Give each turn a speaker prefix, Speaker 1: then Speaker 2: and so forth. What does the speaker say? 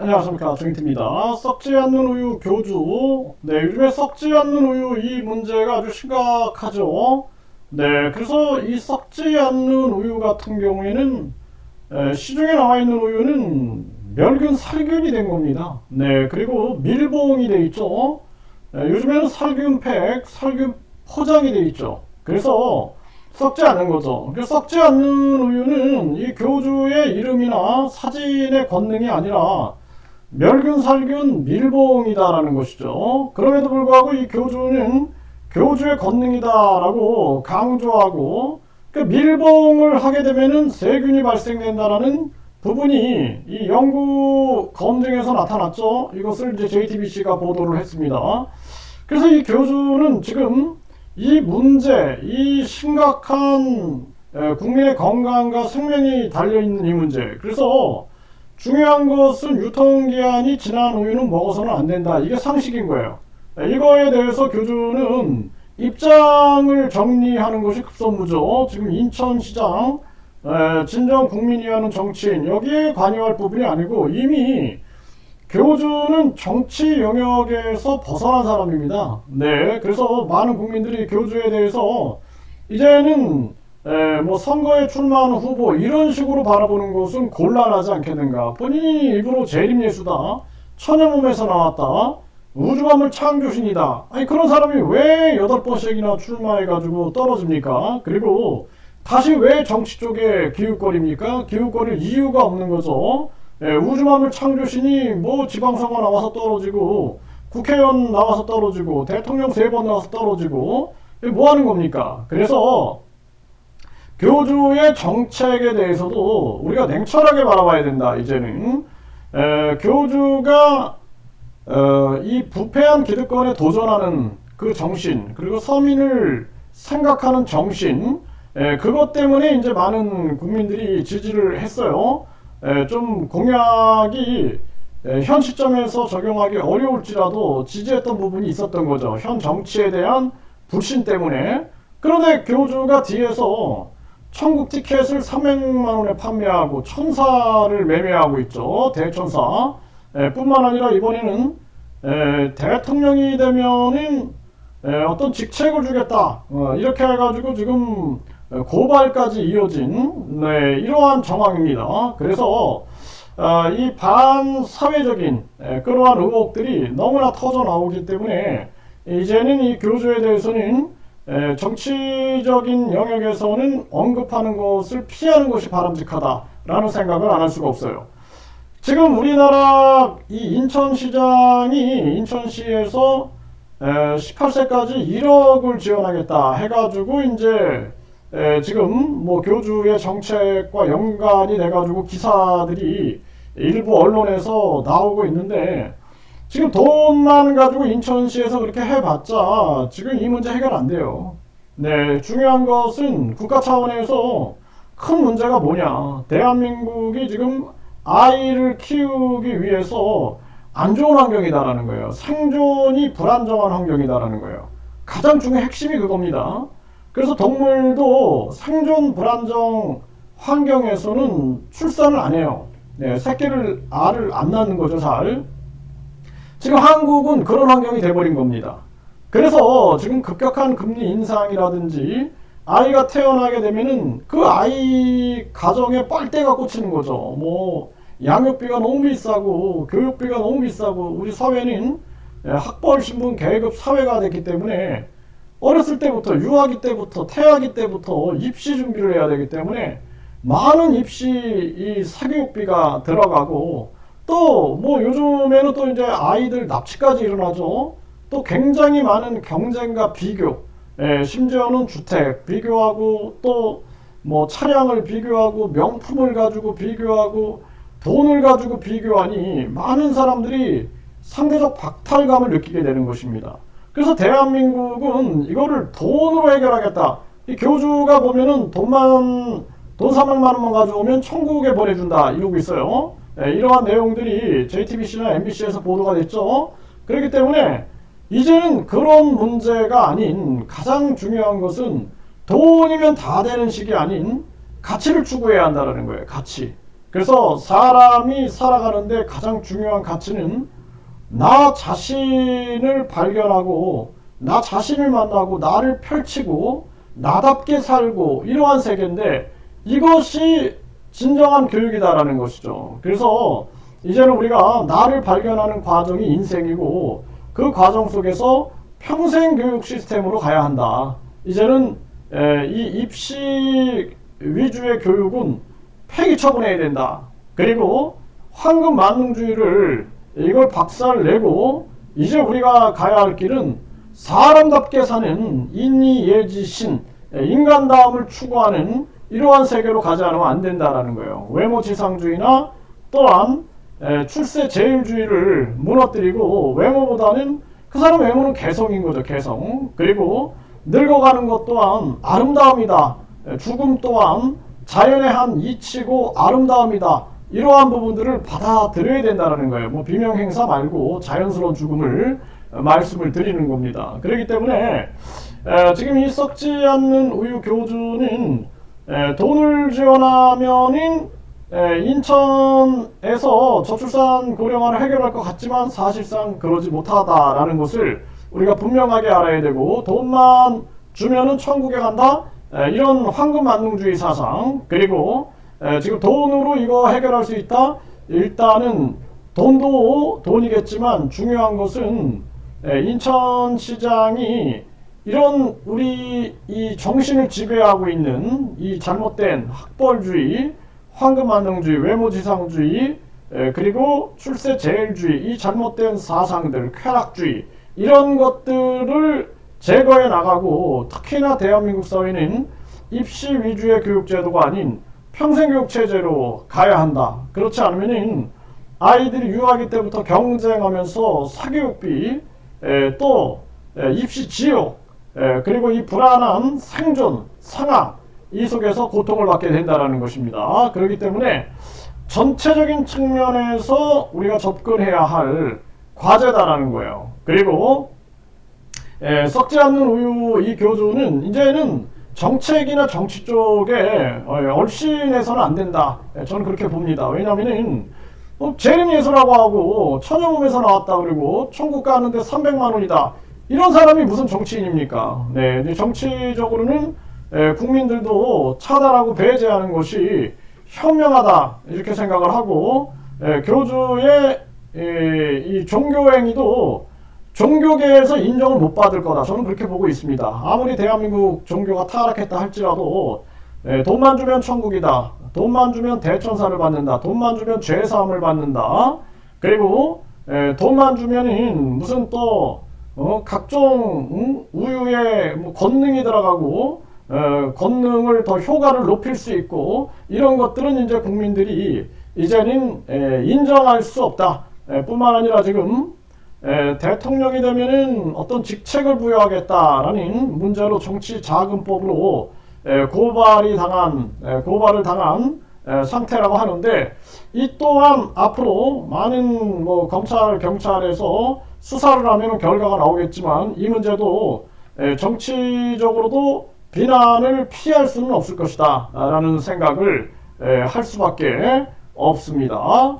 Speaker 1: 안녕하십니까, 정인태입니다. 썩지 않는 우유 교주. 네, 요즘에 썩지 않는 우유 이 문제가 아주 심각하죠. 네, 그래서 이 썩지 않는 우유 같은 경우에는 시중에 나와 있는 우유는 멸균, 살균이 된 겁니다. 네, 그리고 밀봉이 돼 있죠. 요즘에는 살균팩, 살균 포장이 돼 있죠. 그래서 썩지 않은 거죠. 그래서 썩지 않는 우유는 이 교주의 이름이나 사진의 권능이 아니라 멸균, 살균, 밀봉이다라는 것이죠. 그럼에도 불구하고 이 교주는 교주의 권능이다라고 강조하고, 그 밀봉을 하게 되면은 세균이 발생된다라는 부분이 이 연구 검증에서 나타났죠. 이것을 이제 JTBC가 보도를 했습니다. 그래서 이 교주는 지금 이 문제, 이 심각한 국민의 건강과 생명이 달려있는 이 문제, 그래서 중요한 것은 유통기한이 지난 우유는 먹어서는 안 된다. 이게 상식인 거예요. 이거에 대해서 교주는 입장을 정리하는 것이 급선무죠. 지금 인천시장 진정 국민이 하는 정치인, 여기에 관여할 부분이 아니고 이미 교주는 정치 영역에서 벗어난 사람입니다. 네, 그래서 많은 국민들이 교주에 대해서 이제는 뭐 선거에 출마하는 후보 이런 식으로 바라보는 것은 곤란하지 않겠는가. 본인이 일부러 재림예수다, 천연몸에서 나왔다, 우주만물 창조신이다. 아니 그런 사람이 왜 8번씩이나 출마해가지고 떨어집니까? 그리고 다시 왜 정치 쪽에 기웃거립니까? 기웃거릴 이유가 없는 거죠. 우주만물 창조신이 뭐 지방선거 나와서 떨어지고 국회의원 나와서 떨어지고 대통령 3번 나와서 떨어지고 뭐 하는 겁니까? 그래서 교주의 정책에 대해서도 우리가 냉철하게 바라봐야 된다. 이제는 교주가 이 부패한 기득권에 도전하는 그 정신, 그리고 서민을 생각하는 정신, 그것 때문에 이제 많은 국민들이 지지를 했어요. 좀 공약이 현 시점에서 적용하기 어려울지라도 지지했던 부분이 있었던 거죠. 현 정치에 대한 불신 때문에. 그런데 교주가 뒤에서 천국 티켓을 300만 원에 판매하고 천사를 매매하고 있죠. 대천사. 뿐만 아니라 이번에는 대통령이 되면은 어떤 직책을 주겠다. 이렇게 해가지고 지금 고발까지 이어진 이러한 정황입니다. 그래서 이 반사회적인 그러한 의혹들이 너무나 터져 나오기 때문에 이제는 이 교주에 대해서는 정치적인 영역에서는 언급하는 것을 피하는 것이 바람직하다라는 생각을 안 할 수가 없어요. 지금 우리나라 이 인천시장이 인천시에서 18세까지 1억을 지원하겠다 해가지고 이제 지금 뭐 교주의 정책과 연관이 돼가지고 기사들이 일부 언론에서 나오고 있는데, 지금 돈만 가지고 인천시에서 그렇게 해봤자 지금 이 문제 해결 안 돼요. 네, 중요한 것은 국가 차원에서 큰 문제가 뭐냐. 대한민국이 지금 아이를 키우기 위해서 안 좋은 환경이다라는 거예요. 생존이 불안정한 환경이다라는 거예요. 가장 중요한 핵심이 그겁니다. 그래서 동물도 생존 불안정 환경에서는 출산을 안 해요. 네, 알을 안 낳는 거죠, 잘. 지금 한국은 그런 환경이 돼버린 겁니다. 그래서 지금 급격한 금리 인상이라든지 아이가 태어나게 되면은 그 아이 가정에 빨대가 꽂히는 거죠. 뭐 양육비가 너무 비싸고 교육비가 너무 비싸고, 우리 사회는 학벌 신분 계급 사회가 됐기 때문에 어렸을 때부터, 유아기 때부터, 태아기 때부터 입시 준비를 해야 되기 때문에 많은 입시 이 사교육비가 들어가고, 또 뭐 요즘에는 또 이제 아이들 납치까지 일어나죠. 또 굉장히 많은 경쟁과 비교, 심지어는 주택 비교하고, 또 뭐 차량을 비교하고, 명품을 가지고 비교하고, 돈을 가지고 비교하니 많은 사람들이 상대적 박탈감을 느끼게 되는 것입니다. 그래서 대한민국은 이거를 돈으로 해결하겠다. 이 교주가 보면은 돈 300만 원만 가져오면 천국에 보내준다 이러고 있어요. 이러한 내용들이 JTBC나 MBC에서 보도가 됐죠. 그렇기 때문에 이제는 그런 문제가 아닌, 가장 중요한 것은 돈이면 다 되는 식이 아닌 가치를 추구해야 한다는 거예요. 가치. 그래서 사람이 살아가는데 가장 중요한 가치는 나 자신을 발견하고 나 자신을 만나고 나를 펼치고 나답게 살고 이러한 세계인데 이것이 진정한 교육이다라는 것이죠. 그래서 이제는 우리가 나를 발견하는 과정이 인생이고 그 과정 속에서 평생 교육 시스템으로 가야 한다. 이제는 이 입시 위주의 교육은 폐기 처분해야 된다. 그리고 황금 만능주의를 이걸 박살내고 이제 우리가 가야 할 길은 사람답게 사는 인이 예지 신 인간다움을 추구하는 이러한 세계로 가지 않으면 안 된다라는 거예요. 외모지상주의나 또한 출세 제일주의를 무너뜨리고 외모보다는 그 사람 외모는 개성인 거죠. 개성. 그리고 늙어가는 것 또한 아름다움이다. 죽음 또한 자연의 한 이치고 아름다움이다. 이러한 부분들을 받아들여야 된다는 거예요. 뭐 비명행사 말고 자연스러운 죽음을 말씀을 드리는 겁니다. 그렇기 때문에 지금 이 썩지 않는 우유 교주는 돈을 지원하면은 인천에서 저출산 고령화를 해결할 것 같지만 사실상 그러지 못하다라는 것을 우리가 분명하게 알아야 되고 돈만 주면은 천국에 간다. 이런 황금 만능주의 사상 그리고 지금 돈으로 이거 해결할 수 있다. 일단은 돈도 돈이겠지만 중요한 것은 인천시장이 이런 우리 이 정신을 지배하고 있는 이 잘못된 학벌주의, 황금만능주의, 외모지상주의, 그리고 출세제일주의, 이 잘못된 사상들, 쾌락주의 이런 것들을 제거해 나가고 특히나 대한민국 사회는 입시 위주의 교육제도가 아닌 평생교육체제로 가야 한다. 그렇지 않으면 아이들이 유아기 때부터 경쟁하면서 사교육비 또 입시 지옥 그리고 이 불안한 생존 상황 이 속에서 고통을 받게 된다는 것입니다. 그렇기 때문에 전체적인 측면에서 우리가 접근해야 할 과제다라는 거예요. 그리고 썩지 않는 우유 이 교주는 이제는 정책이나 정치 쪽에 얼씬해서는 안 된다. 저는 그렇게 봅니다. 왜냐하면 재림예수라고 하고 천연몸에서 나왔다 그리고 천국 가는데 300만 원이다. 이런 사람이 무슨 정치인입니까? 네, 정치적으로는 국민들도 차단하고 배제하는 것이 현명하다 이렇게 생각을 하고 교주의 이 종교행위도 종교계에서 인정을 못 받을 거다. 저는 그렇게 보고 있습니다. 아무리 대한민국 종교가 타락했다 할지라도 돈만 주면 천국이다. 돈만 주면 대천사를 받는다. 돈만 주면 죄사함을 받는다. 그리고 돈만 주면은 무슨 또 각종 우유에 뭐 권능이 들어가고 권능을 더 효과를 높일 수 있고 이런 것들은 이제 국민들이 이제는 인정할 수 없다. 뿐만 아니라 지금 대통령이 되면은 어떤 직책을 부여하겠다라는 문제로 정치자금법으로 고발을 당한 상태라고 하는데 이 또한 앞으로 많은 뭐 검찰 경찰에서 수사를 하면 결과가 나오겠지만 이 문제도 정치적으로도 비난을 피할 수는 없을 것이다 라는 생각을 할 수밖에 없습니다.